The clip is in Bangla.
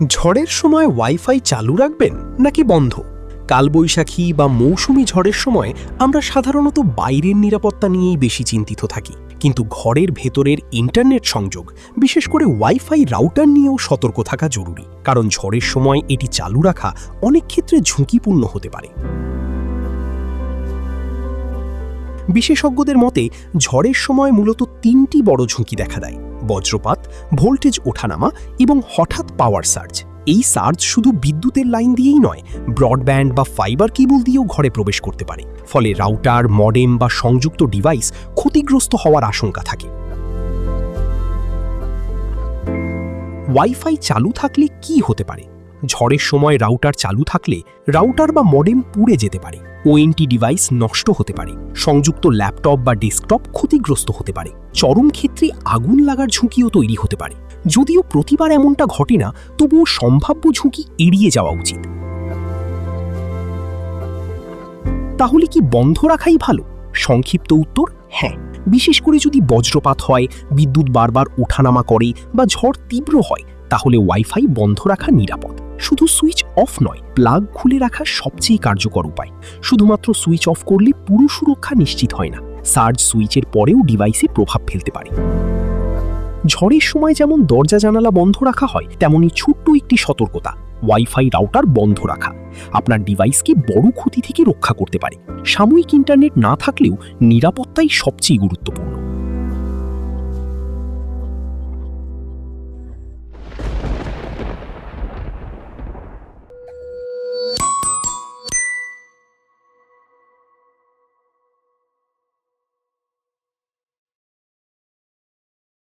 ঝড়ের সময় ওয়াইফাই চালু রাখবেন নাকি বন্ধ? কালবৈশাখী বা মৌসুমি ঝড়ের সময় আমরা সাধারণত বাইরের নিরাপত্তা নিয়েই বেশি চিন্তিত থাকি, কিন্তু ঘরের ভেতরের ইন্টারনেট সংযোগ, বিশেষ করে ওয়াইফাই রাউটার নিয়েও সতর্ক থাকা জরুরি, কারণ ঝড়ের সময় এটি চালু রাখা অনেক ক্ষেত্রে ঝুঁকিপূর্ণ হতে পারে। বিশেষজ্ঞদের মতে ঝড়ের সময় মূলত তিনটি বড় ঝুঁকি দেখা দেয়: বজ্রপাত, ভোল্টেজ ওঠানামা এবং হঠাৎ পাওয়ার সার্জ। এই সার্জ শুধু বিদ্যুতের লাইন দিয়েই নয়, ব্রডব্যান্ড বা ফাইবার কেবল দিয়েও ঘরে প্রবেশ করতে পারে, ফলে রাউটার, মডেম বা সংযুক্ত ডিভাইস ক্ষতিগ্রস্ত হওয়ার আশঙ্কা থাকে। ওয়াইফাই চালু থাকলে কি হতে পারে? ঝড়ের সময় রাউটার চালু থাকলে রাউটার বা মডেম পুড়ে যেতে পারে, ওএনটি ডিভাইস নষ্ট হতে পারে, সংযুক্ত ল্যাপটপ বা ডেস্কটপ ক্ষতিগ্রস্ত হতে পারে, চরম ক্ষেত্রে আগুন লাগার ঝুঁকিও তৈরি হতে পারে। যদিও প্রতিবার এমনটা ঘটে না, তবুও সম্ভাব্য ঝুঁকি এড়িয়ে যাওয়া উচিত। তাহলে কি বন্ধ রাখাই ভালো? সংক্ষিপ্ত উত্তর হ্যাঁ, বিশেষ করে যদি বজ্রপাত হয়, বিদ্যুৎ বারবার ওঠানামা করে বা ঝড় তীব্র হয়, তাহলে ওয়াইফাই বন্ধ রাখা নিরাপদ। শুধু সুইচ অফ নয়, প্লাগ খুলে রাখা সবচেয়ে কার্যকর উপায়। শুধুমাত্র সুইচ অফ করলে পুরো সুরক্ষা নিশ্চিত হয় না, সার্জ সুইচের পরেও ডিভাইসে প্রভাব ফেলতে পারে। ঝড়ের সময় যেমন দরজা জানালা বন্ধ রাখা হয়, তেমনি ছোট্ট একটি সতর্কতা: ওয়াইফাই রাউটার বন্ধ রাখা আপনার ডিভাইসকে বড় ক্ষতি থেকে রক্ষা করতে পারে। সাময়িক ইন্টারনেট না থাকলেও নিরাপত্তাই সবচেয়ে গুরুত্বপূর্ণ।